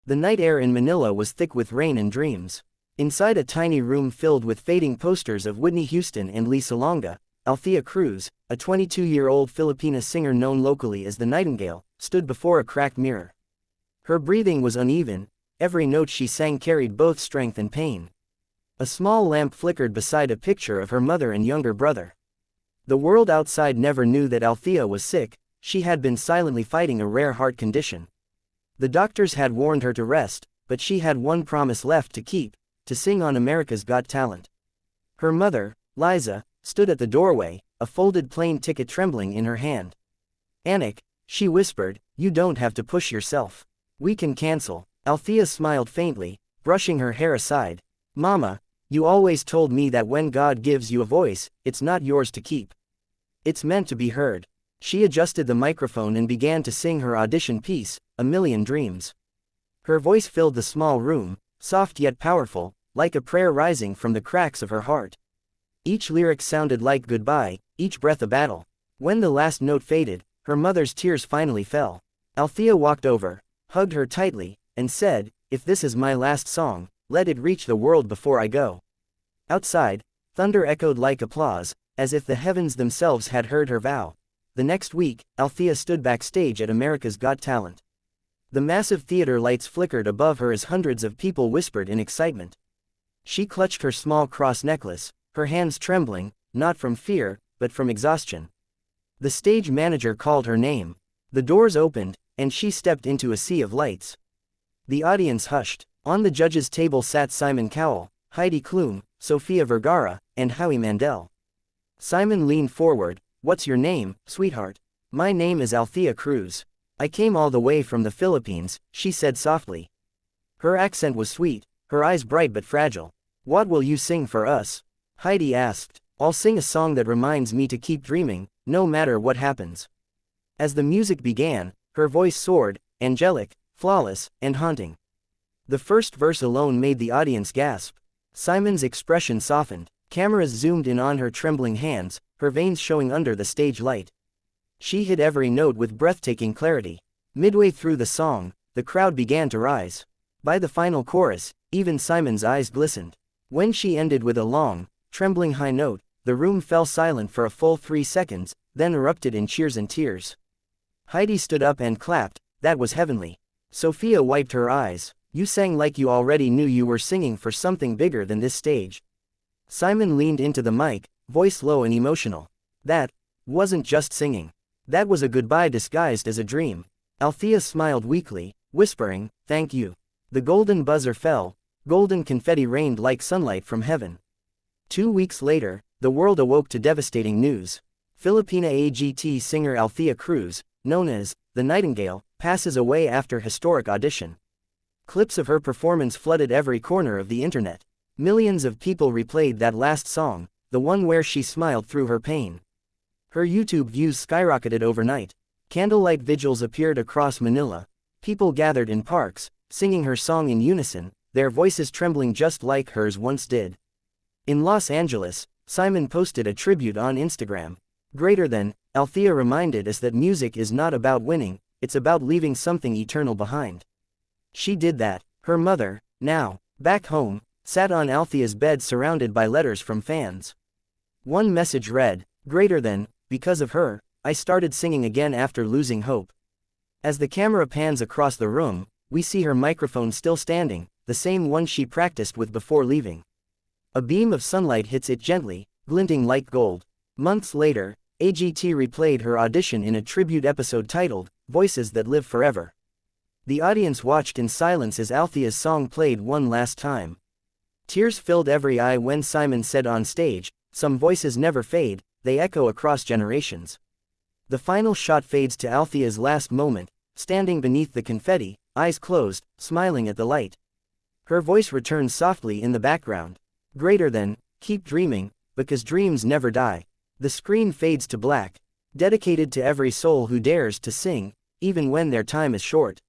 The night air in Manila was thick with rain and dreams. Inside a tiny room filled with fading posters of Whitney Houston and Lee Salonga, Althea Cruz, a 22-year-old Filipina singer known locally as the Nightingale, stood before a cracked mirror. Her breathing was uneven, every note she sang carried both strength and pain. A small lamp flickered beside a picture of her mother and younger brother. The world outside never knew that Althea was sick. She had been silently fighting a rare heart condition. The doctors had warned her to rest, but she had one promise left to keep: to sing on America's Got Talent. Her mother, Liza, stood at the doorway, a folded plane ticket trembling in her hand. "Anik," she whispered, "you don't have to push yourself. We can cancel." Althea smiled faintly, brushing her hair aside. "Mama, you always told me that when God gives you a voice, it's not yours to keep. It's meant to be heard." She adjusted the microphone and began to sing her audition piece, "A Million Dreams." Her voice filled the small room, soft yet powerful, like a prayer rising from the cracks of her heart. Each lyric sounded like goodbye, each breath a battle. When the last note faded, her mother's tears finally fell. Althea walked over, hugged her tightly, and said, "If this is my last song, let it reach the world before I go." Outside, thunder echoed like applause, as if the heavens themselves had heard her vow. The next week, Althea stood backstage at America's Got Talent. The massive theater lights flickered above her as hundreds of people whispered in excitement. She clutched her small cross necklace, her hands trembling, not from fear, but from exhaustion. The stage manager called her name. The doors opened, and she stepped into a sea of lights. The audience hushed. On the judges' table sat Simon Cowell, Heidi Klum, Sofia Vergara, and Howie Mandel. Simon leaned forward. "What's your name, sweetheart?" "My name is Althea Cruz. I came all the way from the Philippines," she said softly. Her accent was sweet, her eyes bright but fragile. "What will you sing for us?" Heidi asked. "I'll sing a song that reminds me to keep dreaming, no matter what happens." As the music began, her voice soared, angelic, flawless, and haunting. The first verse alone made the audience gasp. Simon's expression softened. Cameras zoomed in on her trembling hands, her veins showing under the stage light. She hit every note with breathtaking clarity. Midway through the song, the crowd began to rise. By the final chorus, even Simon's eyes glistened. When she ended with a long, trembling high note, the room fell silent for a full 3 seconds, then erupted in cheers and tears. Heidi stood up and clapped. "That was heavenly." Sophia wiped her eyes. "You sang like you already knew you were singing for something bigger than this stage." Simon leaned into the mic, voice low and emotional. "That wasn't just singing. That was a goodbye disguised as a dream." Althea smiled weakly, whispering, "Thank you." The golden buzzer fell. Golden confetti rained like sunlight from heaven. 2 weeks later, the world awoke to devastating news. Filipina AGT singer Althea Cruz, known as the Nightingale, passes away after historic audition. Clips of her performance flooded every corner of the internet. Millions of people replayed that last song, the one where she smiled through her pain. Her YouTube views skyrocketed overnight. Candlelight vigils appeared across Manila. People gathered in parks, singing her song in unison, their voices trembling just like hers once did. In Los Angeles, Simon posted a tribute on Instagram. "Greater than," Althea reminded us that music is not about winning, it's about leaving something eternal behind. She did that. Her mother, now back home, sat on Althea's bed surrounded by letters from fans. One message read, "Greater than, because of her, I started singing again after losing hope." As the camera pans across the room, we see her microphone still standing, the same one she practiced with before leaving. A beam of sunlight hits it gently, glinting like gold. Months later, AGT replayed her audition in a tribute episode titled, "Voices That Live Forever." The audience watched in silence as Althea's song played one last time. Tears filled every eye when Simon said on stage, "Some voices never fade, they echo across generations." The final shot fades to Althea's last moment, standing beneath the confetti, eyes closed, smiling at the light. Her voice returns softly in the background. "Greater than, keep dreaming, because dreams never die." The screen fades to black. Dedicated to every soul who dares to sing, even when their time is short.